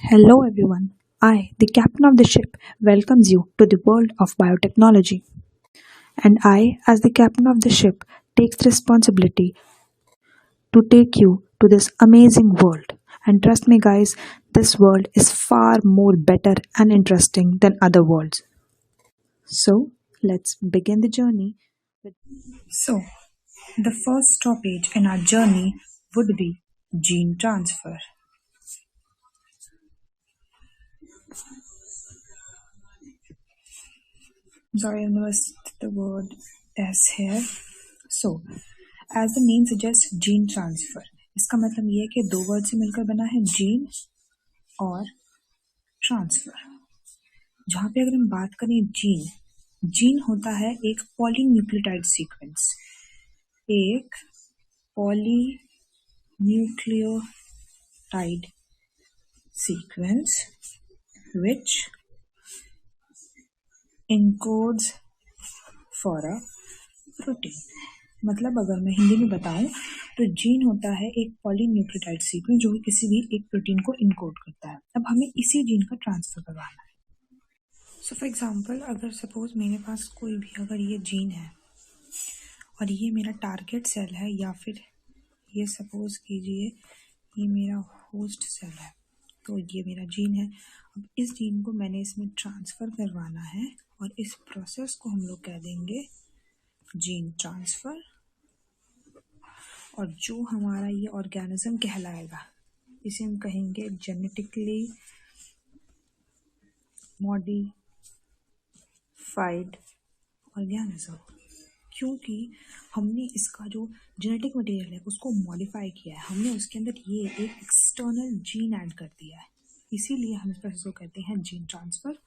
Hello everyone. I, the captain of the ship, welcomes you to the world of biotechnology. And I, as the captain of the ship, takes the responsibility to take you to this amazing world. And trust me guys, this world is far more better and interesting than other worlds. So, let's begin the journey. So, the first stoppage in our journey would be gene transfer. Sorry, I missed the word S here. So, as the name suggests, gene transfer. इसका मतलब ये है कि दो word से मिलकर बना है जीन और ट्रांसफर। जहाँ पे अगर हम बात करें जीन, जीन होता है एक पॉलीन्यूक्लियोटाइड सीक्वेंस, एक polynucleotide sequence which encodes for a protein. मतलब अगर मैं हिंदी में बताऊं तो जीन होता है एक पॉलीन्यूक्लियोटाइड सीक्वेंस जो कि किसी भी एक प्रोटीन को इनकोड करता है। अब हमें इसी जीन का ट्रांसफर करवाना है। सो फॉर एग्जांपल, अगर सपोज मेरे पास कोई भी अगर ये जीन है और ये मेरा टारगेट सेल है, या फिर ये सपोज कीजिए ये मेरा होस्ट सेल है, तो ये मेरा जीन है। अब इस जीन को मैंने इसमें ट्रांसफ़र करवाना है और इस प्रोसेस को हम लोग कह देंगे जीन ट्रांसफ़र। और जो हमारा ये ऑर्गेनिज्म कहलाएगा इसे हम कहेंगे जेनेटिकली मॉडिफाइड ऑर्गेनिज्म, क्योंकि हमने इसका जो जेनेटिक मटेरियल है उसको मॉडिफाई किया है, हमने उसके अंदर ये एक एक्सटर्नल जीन ऐड कर दिया है, इसीलिए हम इस प्रोसेस को कहते हैं जीन ट्रांसफ़र।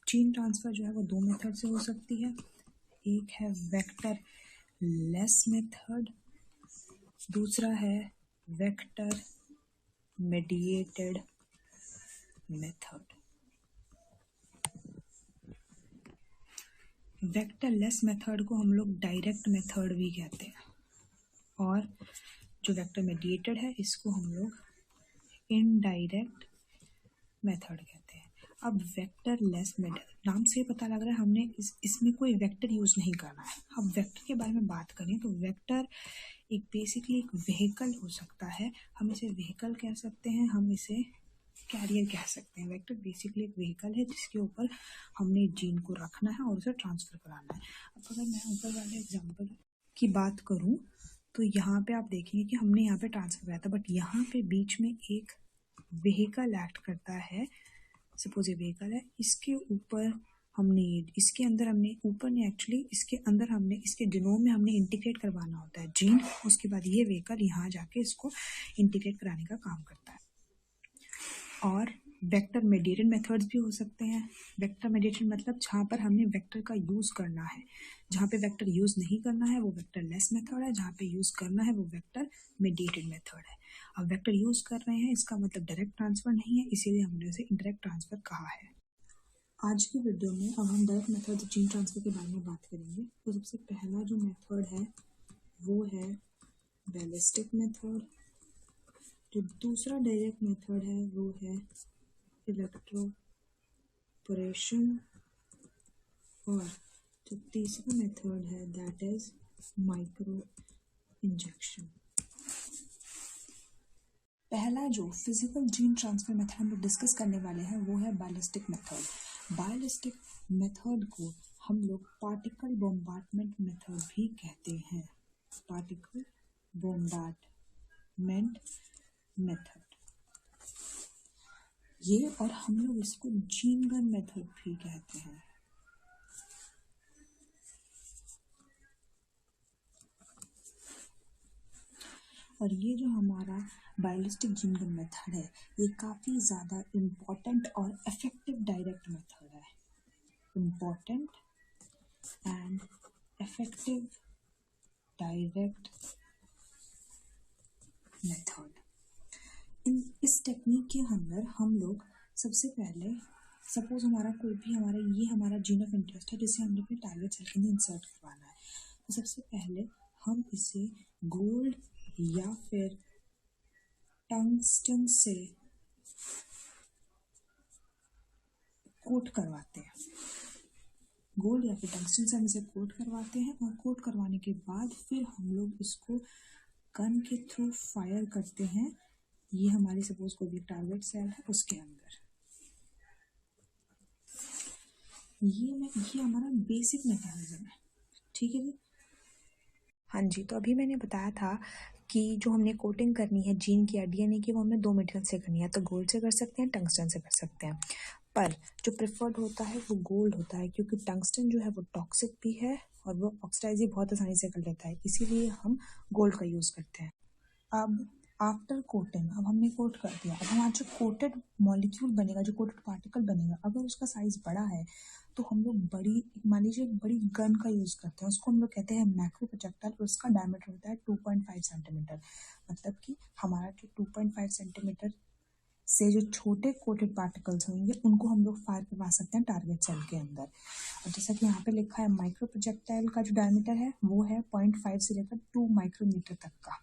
जीन ट्रांसफ़र जो है वो दो मेथड से हो सकती है, एक है वेक्टर लेस मेथड, दूसरा है vector mediated method. Vector less method को हम लोग डायरेक्ट मेथड भी कहते हैं, और जो वेक्टर मेडिएटेड है इसको हम लोग इनडायरेक्ट मेथड कहते हैं। अब वेक्टर लेस मेथड, नाम से पता लग रहा है हमने इसमें कोई वेक्टर यूज़ नहीं करना है। अब वेक्टर के बारे में बात करें तो वेक्टर एक बेसिकली एक व्हीकल हो सकता है, हम इसे व्हीकल कह सकते हैं, हम इसे कैरियर कह सकते हैं। वेक्टर बेसिकली एक व्हीकल है जिसके ऊपर हमने जीन को रखना है और उसे ट्रांसफ़र कराना है। अब अगर मैं ऊपर वाले एग्जांपल की बात करूं तो यहाँ पे आप देखेंगे कि हमने यहाँ पे ट्रांसफ़र कराया था, बट यहाँ पे बीच में एक व्हीकल एक्ट करता है। सपोज ये व्हीकल है, इसके ऊपर हमने इसके अंदर हमने ऊपर नहीं एक्चुअली इसके अंदर हमने इसके जीनोम में हमने इंटीग्रेट करवाना होता है जीन, उसके बाद ये व्हीकल यहाँ जाके इसको इंटीग्रेट कराने का काम करता है। और वेक्टर मेडिएटेड मेथड्स भी हो सकते हैं। वेक्टर मेडिएटेड मतलब जहाँ पर हमने वेक्टर का यूज़ करना है, जहाँ पे वेक्टर यूज़ नहीं करना है वो वेक्टर लेस मेथड है, जहाँ पे यूज़ करना है वो वेक्टर मेडिएटेड मेथड है। अब वेक्टर यूज़ कर रहे हैं इसका मतलब डायरेक्ट ट्रांसफ़र नहीं है, इसीलिए हमने उसे इनडायरेक्ट ट्रांसफ़र कहा है। आज की वीडियो में अब हम डायरेक्ट मेथड जीन ट्रांसफ़र के बारे में बात करेंगे। तो सबसे पहला जो मेथड है वो है बैलिस्टिक मेथड, जो दूसरा डायरेक्ट मेथड है वो है इलेक्ट्रोपोरेशन, और जो तीसरा मेथड है दैट इज माइक्रो इंजेक्शन। पहला जो फिजिकल जीन ट्रांसफर मेथड हम लोग डिस्कस करने वाले हैं वो है बैलिस्टिक मेथड। बैलिस्टिक मेथड को हम लोग पार्टिकल बॉम्बार्डमेंट मेथड भी कहते हैं, पार्टिकल बॉम्बार्डमेंट मेथड ये, और हम लोग इसको जीन गन मेथड भी कहते हैं। और ये जो हमारा बैलिस्टिक जीन गन मेथड है ये काफ़ी ज़्यादा इम्पॉर्टेंट और इफेक्टिव डायरेक्ट मेथड है। Important and effective direct method. इस टेक्निक के अंदर हम लोग सबसे पहले सपोज हमारा कोई भी हमारा जीन ऑफ इंटरेस्ट है जिसे हमने अपने टारगेट सेल के अंदर इंसर्ट करवाना है, तो सबसे पहले हम इसे गोल्ड या फिर टंगस्टन से कोट करवाते हैं। गोल्ड या फिर टंगस्टन से हम इसे कोट करवाते हैं और कोट करवाने के बाद फिर हम लोग इसको गन के थ्रू फायर करते हैं। ये हमारी सपोज कोई भी टारगेट सेल है उसके अंदर। ये हमारा बेसिक मैकेनिज्म है, ठीक है जी। हाँ जी, तो अभी मैंने बताया था कि जो हमने कोटिंग करनी है जीन की या डीएनए की, वो हमें 2 मेटल से करनी है। तो गोल्ड से कर सकते हैं, टंगस्टन से कर सकते हैं, पर जो प्रेफर्ड होता है वो गोल्ड होता है, क्योंकि टंगस्टन जो है वो टॉक्सिक भी है और वो ऑक्सीडाइज भी बहुत आसानी से कर लेता है, इसीलिए हम गोल्ड का यूज़ करते हैं। अब आफ्टर कोटिंग, अब हमने कोट कर दिया, अब हमारा जो कोटेड मॉलिक्यूल बनेगा, जो कोटेड पार्टिकल बनेगा, अगर उसका साइज बड़ा है तो हम लोग मान लीजिए एक बड़ी गन का यूज़ करते हैं, उसको हम लोग कहते हैं मैक्रो प्रोजेक्टाइल, और उसका डायमीटर होता है 2.5 सेंटीमीटर। मतलब कि हमारा जो 2.5 सेंटीमीटर से जो छोटे कोटेड पार्टिकल्स होंगे उनको हम लोग फायर करवा सकते हैं टारगेट सेल के अंदर। और जैसा कि यहाँ पे लिखा है, माइक्रो प्रोजेक्टाइल का जो डायमीटर है वो है 0.5 से लेकर 2 माइक्रोमीटर तक का।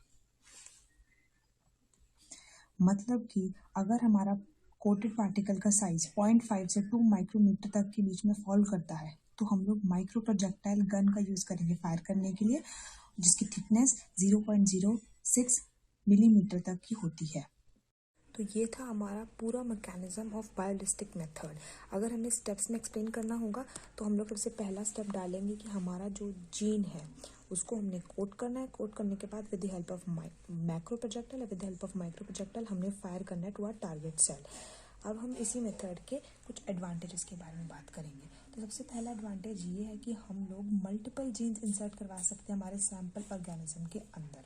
मतलब कि अगर हमारा कोटेड पार्टिकल का साइज 0.5 से 2 माइक्रोमीटर तक के बीच में फॉल करता है तो हम लोग माइक्रो प्रोजेक्टाइल गन का यूज़ करेंगे फायर करने के लिए, जिसकी थिकनेस 0.06 मिलीमीटर तक की होती है। तो ये था हमारा पूरा मैकेनिज्म ऑफ बायोलिस्टिक मेथड। अगर हमें स्टेप्स में एक्सप्लेन करना होगा तो हम लोग सबसे पहला स्टेप डालेंगे कि हमारा जो जीन है उसको हमने कोट करना है। कोट करने के बाद with the help of macro projectile और with the help of micro projectile हमने फायर करना है टू आवर टारगेट सेल। अब हम इसी मेथड के कुछ एडवांटेजेस के बारे में बात करेंगे। तो सबसे पहला एडवांटेज ये है कि हम लोग मल्टीपल जीन्स इंसर्ट करवा सकते हैं हमारे सैम्पल ऑर्गेनिज्म के अंदर।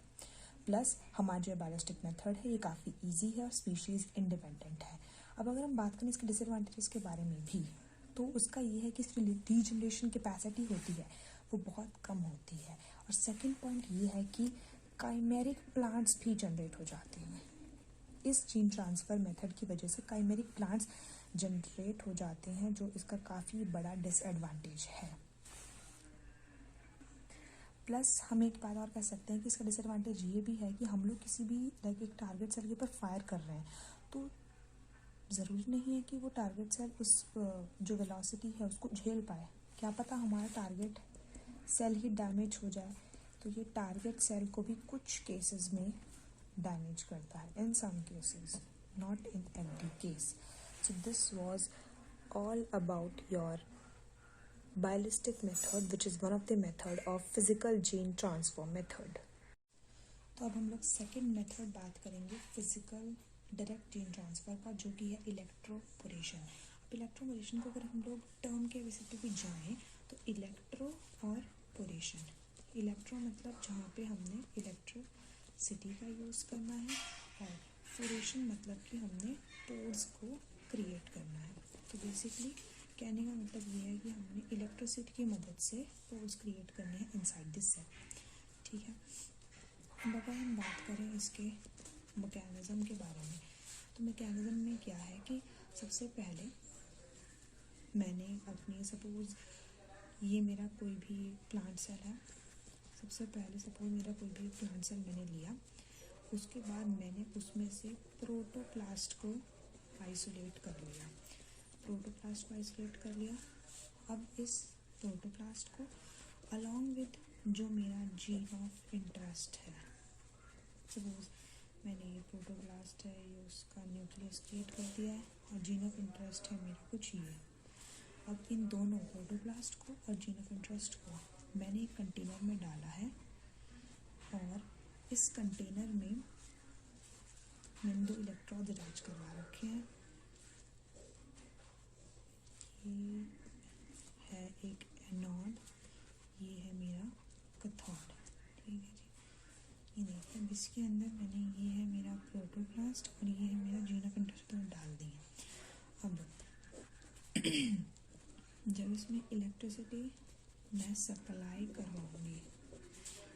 प्लस हमारा जो बायोलिस्टिक मेथड है ये काफ़ी इजी है और स्पीशीज़ इंडिपेंडेंट है। अब अगर हम बात करें इसके डिसएडवांटेजेस के बारे में भी, तो उसका ये है कि इसकी रीजनरेशन कैपेसिटी होती है वो बहुत कम होती है। और सेकंड पॉइंट ये है कि काइमेरिक प्लांट्स भी जनरेट हो जाते हैं। इस जीन ट्रांसफ़र मेथड की वजह से काइमेरिक प्लांट्स जनरेट हो जाते हैं, जो इसका काफ़ी बड़ा डिसएडवांटेज है। प्लस हम एक बात और कह सकते हैं कि इसका डिसएडवांटेज ये भी है कि हम लोग किसी भी लाइक एक टारगेट सेल के ऊपर फायर कर रहे हैं तो ज़रूरी नहीं है कि वो टारगेट सेल उस जो वेलोसिटी है उसको झेल पाए। क्या पता हमारा टारगेट सेल ही डैमेज हो जाए, तो ये टारगेट सेल को भी कुछ केसेस में डैमेज करता है, in some cases, not in every case. So this was all about your biolistic method which is one of the method of physical gene transfer method. तो अब हम लोग सेकेंड मेथड बात करेंगे फिजिकल डायरेक्ट जीन ट्रांसफ़र का, जो कि है इलेक्ट्रोपोरेशन। अब इलेक्ट्रोपोरेशन को अगर हम लोग टर्म के बेसिस पे भी जाएँ तो इलेक्ट्रो और पोरेशन, इलेक्ट्रो मतलब जहाँ पे हमने इलेक्ट्रिसिटी का यूज़ करना है, और पोरेशन मतलब कि हमने पोर्स को क्रिएट करना है। तो बेसिकली कहने का मतलब ये है कि हमने इलेक्ट्रिसिटी की मदद से पोर्स क्रिएट करने हैं इनसाइड दिस सेल, ठीक है। अब अगर हम बात करें इसके मैकेनिज़्म के बारे में, तो मैकेनिज़्म में क्या है कि सबसे पहले मैंने अपनी सपोज़ ये मेरा कोई भी प्लांट सेल है, सबसे पहले सपोज़ मेरा कोई भी प्लांट सेल मैंने लिया, उसके बाद मैंने उसमें से प्रोटोप्लास्ट को आइसोलेट कर लिया, प्रोटोप्लास्ट को आइसोलेट कर लिया। अब इस प्रोटोप्लास्ट को अलॉन्ग विद जो मेरा जीन ऑफ इंटरेस्ट है, सपोज मैंने ये प्रोटोप्लास्ट है, ये उसका न्यूक्लियस क्रिएट कर दिया है और जीन ऑफ इंटरेस्ट है मेरा कुछ ये। अब इन दोनों प्रोटोप्लास्ट को और जीन ऑफ इंटरेस्ट को मैंने एक कंटेनर में डाला है, और इस कंटेनर में मैंने 2 इलेक्ट्रोड अटैच करवा रखे हैं। ये है एक एनोड, ये है मेरा कैथोड, ठीक है जी। ये देखिए अब इसके अंदर मैंने ये है मेरा प्रोटोप्लास्ट और ये है मेरा जीन ऑफ इंटरेस्ट तो डाल दिए। अब जब इसमें इलेक्ट्रिसिटी मैं सप्लाई करवाऊँगी,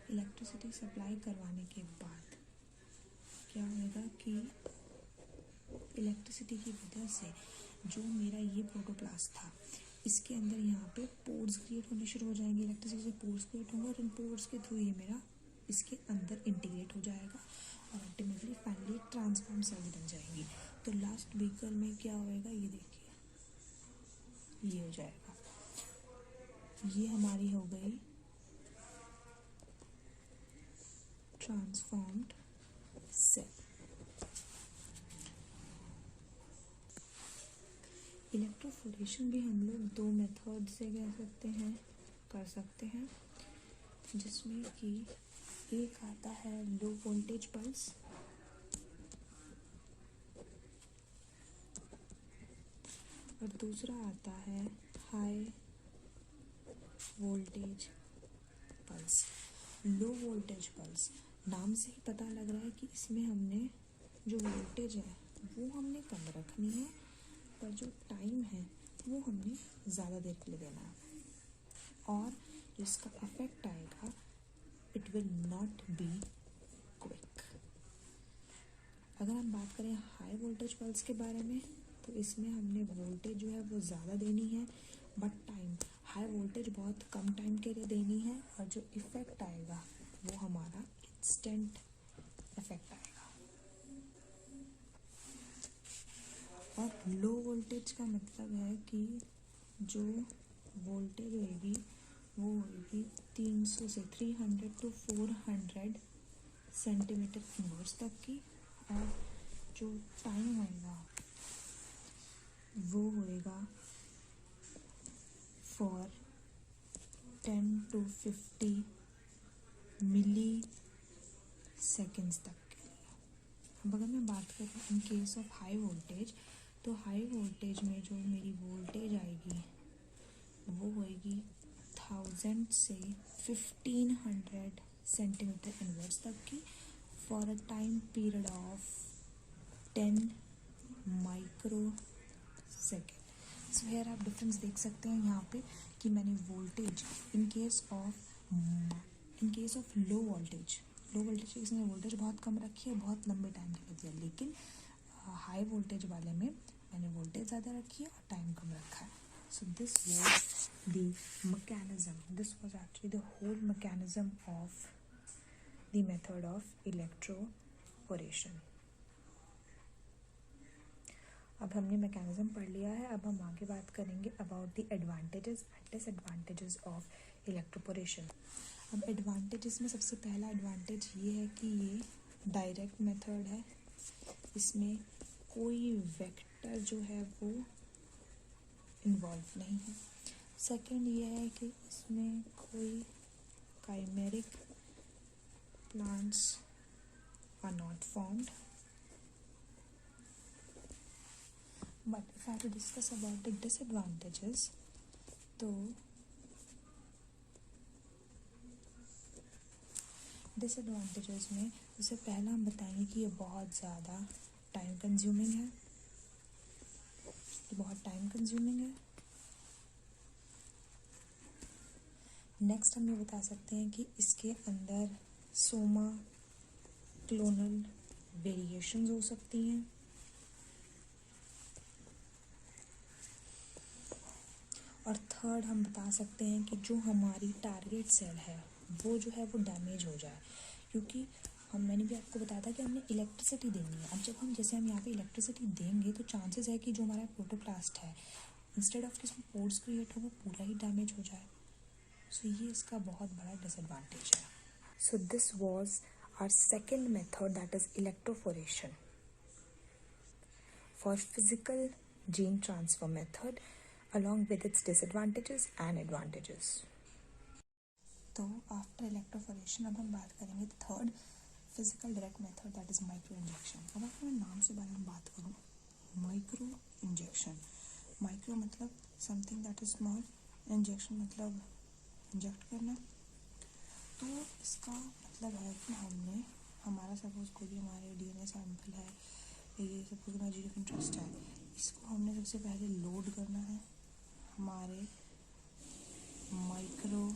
इलेक्ट्रिसिटी सप्लाई करवाने के बाद क्या होगा कि इलेक्ट्रिसिटी की वजह से जो मेरा ये प्रोटोप्लास्ट था इसके अंदर यहाँ पे पोर्स क्रिएट होने शुरू हो जाएंगे, इलेक्ट्रिसिटी से पोर्स क्रिएट होंगे और इन पोर्स के थ्रू ये मेरा इसके अंदर इंटीग्रेट हो जाएगा और अल्टीमेटली फाइनली ट्रांसफॉर्म सेल्स बन जाएंगी। तो लास्ट बीकर में क्या होएगा, ये देखिए, ये हो जाएगा, ये हमारी हो गई ट्रांसफॉर्म्ड सेल। इलेक्ट्रोफोरेशन भी हम लोग दो मेथड से कर सकते हैं, जिसमें कि एक आता है लो वोल्टेज पल्स और दूसरा आता है high voltage pulse. Low voltage pulse नाम से ही पता लग रहा है कि इसमें हमने जो वोल्टेज है वो हमने कम रखनी है, पर जो टाइम है वो हमने ज़्यादा देर के लिए देना है, और जिसका इफेक्ट आएगा it will not be quick. अगर हम बात करें हाई वोल्टेज पल्स के बारे में, तो इसमें हमने वोल्टेज जो है वो ज़्यादा देनी है, बट टाइम हाई वोल्टेज बहुत कम टाइम के लिए देनी है, और जो इफ़ेक्ट आएगा वो हमारा इंस्टेंट इफेक्ट आएगा। और लो वोल्टेज का मतलब है कि जो वोल्टेज होगी वो होगी 300 से 300 to 400 सेंटीमीटर इनवर्स तक की, और जो टाइम होएगा वो होएगा फॉर 10 to 50 मिली सेकेंड्स तक के लिए। अब अगर मैं बात करूँ in case of high voltage, तो हाई वोल्टेज में जो मेरी वोल्टेज आएगी वो होएगी 1000 से 1500 सेंटीमीटर इनवर्स तक की, for a time period of 10 micro second. So here आप डिफरेंस देख सकते हैं यहाँ पे कि मैंने voltage in case of low voltage इसमें वोल्टेज बहुत कम रखी है, बहुत लंबे टाइम के लिए दिया, लेकिन हाई वोल्टेज वाले में मैंने वोल्टेज ज़्यादा रखी है और टाइम कम रखा है। So this was the mechanism, this was actually the whole mechanism of the method of electroporation. अब हमने मैकेनिज्म पढ़ लिया है, अब हम आगे बात करेंगे about the advantages and disadvantages of electroporation. अब एडवांटेजेस में सबसे पहला एडवांटेज ये है कि ये डायरेक्ट मेथड है, इसमें कोई वेक्टर जो है वो इन्वॉल्व नहीं है। सेकंड ये है कि इसमें कोई chimeric plants are not formed. But if I have to discuss about the disadvantages, तो डिसएडवांटेजेस में सबसे पहला हम बताएंगे कि ये बहुत ज़्यादा टाइम कंज्यूमिंग है, नेक्स्ट हम ये बता सकते हैं कि इसके अंदर सोमा क्लोनल वेरिएशंस हो सकती हैं, और थर्ड हम बता सकते हैं कि जो हमारी टारगेट सेल है वो जो है वो डैमेज हो जाए, क्योंकि मैंने भी आपको बताया था कि हमने इलेक्ट्रिसिटी देनी है। अब जब हम यहाँ पे इलेक्ट्रिसिटी देंगे तो चांसेस है कि जो हमारा प्रोटोप्लास्ट है, इंस्टेड ऑफ कि इसमें पोर्स क्रिएट हो वो पूरा ही डैमेज हो जाए। सो ये इसका बहुत बड़ा डिसएडवांटेज है। So this was our second method, that is electrophoresis for physical gene transfer method along with its disadvantages and advantages. तो आफ्टर इलेक्ट्रोफोरेशन अब हम बात करेंगे third physical direct method, that is micro injection. अब अगर मैं नाम से बारे में बात करूँ, माइक्रो इंजेक्शन, माइक्रो मतलब something that is small, injection मतलब इंजेक्ट करना। तो इसका मतलब है कि हमने हमारा सपोज कोई भी हमारे डीएनए सैंपल है, ये सपोज हमारा जीरो ऑफ इंटरेस्ट है, इसको हमने सबसे पहले लोड करना है हमारे माइक्रो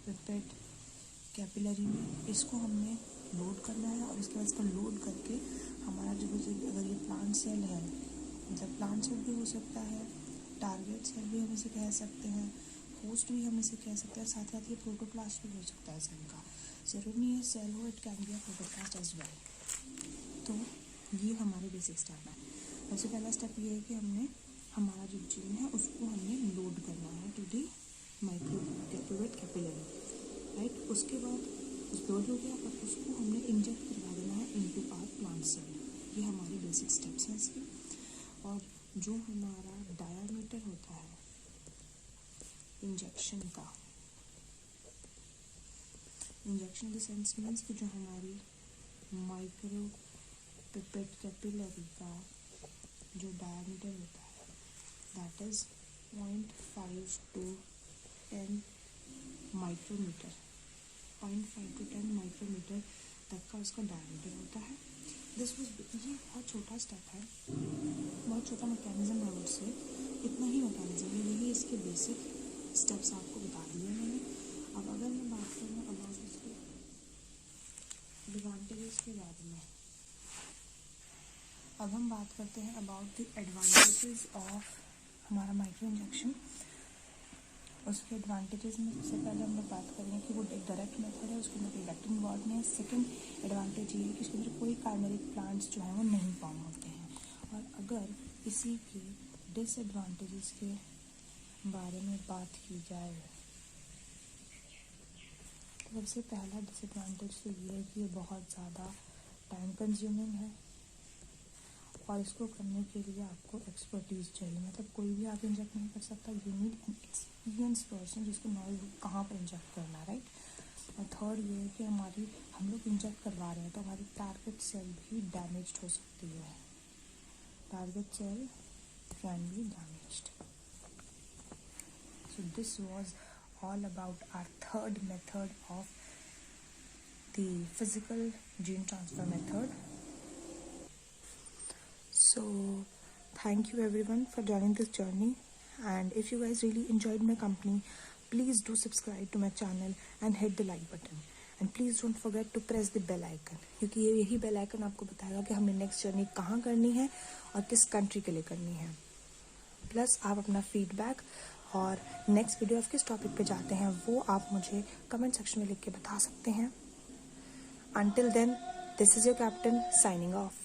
पिपेट कैपिलरी में। इसको हमने लोड करना है और इसके बाद इसको लोड करके हमारा जो अगर ये प्लांट सेल है, मतलब प्लांट सेल भी हो सकता है, टारगेट सेल भी हम इसे कह सकते हैं, होस्ट भी हम इसे कह सकते हैं, साथ साथ ये प्रोटोप्लास्ट भी हो सकता है सेल का। ज़रूरी नहीं है सेल हो, it can be a protoplast as well. तो ये हमारे बेसिक स्टेप है। सबसे पहला स्टेप ये है कि हमने हमारा जो जीन है उसको हमने लोड करना है टू दी माइक्रोकेप्सुलेट कैपिलरी, राइट। उसके बाद उस लोड हो गया और उसको हमने इंजेक्ट करवा देना है इनटू आवर प्लांट सेल। ये हमारे बेसिक स्टेप्स हैं इसके। और जो हमारा डायामीटर होता है इंजेक्शन का, इंजेक्शन द सेंस मीन्स कि जो हमारी माइक्रो पिपेट कैपिलरी का जो डायमीटर होता है that is 0.5 to 10 micrometer, 0.5 to 10 micrometer तक का उसका डायमीटर होता है। ये बहुत छोटा स्टेप है, बहुत छोटा मैकेनिज्म है उससे, इतना ही मैकेनिज्म है, यही इसके बेसिक स्टेप्स आपको बता दिए मैंने। अब अगर मैं बात करूँ अबाउट इसके एडवांटेजेस के बारे में, अब हम बात करते हैं अबाउट द एडवांटेजेस ऑफ हमारा माइक्रो इंजेक्शन। उसके एडवांटेजेस में सबसे पहले हम लोग बात करेंगे कि वो एक डायरेक्ट मेथड है, उसके अंदर कोई वैक्यूम इन्वॉल्व नहीं है। सेकेंड एडवांटेज ये है कि उसके अंदर कोई कार्बनिक प्लांट्स जो हैं वो नहीं फॉर्म होते हैं। और अगर इसी के डिसएडवांटेजेस के बारे में बात की जाए तो सबसे पहला डिसएडवांटेज तो ये है कि ये बहुत ज़्यादा टाइम कंज्यूमिंग है और इसको करने के लिए आपको एक्सपर्टीज़ चाहिए, मतलब कोई भी आगे इंजेक्ट नहीं कर सकता। You need an experience person जिसको नॉलेज कहाँ पर इंजेक्ट करना, राइट। और थर्ड ये है कि हम लोग इंजेक्ट करवा रहे हैं तो हमारी टारगेट सेल भी डैमेज्ड हो सकती है, target cell can be damaged. So this was all about our third method of the physical gene transfer method. So thank you everyone for joining this journey, and if you guys really enjoyed my company, please do subscribe to my channel and hit the like button, and please don't forget to press the bell icon, क्योंकि यही bell icon आपको बताएगा कि हमें next journey कहाँ करनी है और किस कंट्री के लिए करनी है। प्लस आप अपना फीडबैक और नेक्स्ट वीडियो आप किस टॉपिक पे चाहते हैं वो आप मुझे कमेंट सेक्शन में लिख के बता सकते हैं। Until then, this is your captain signing off.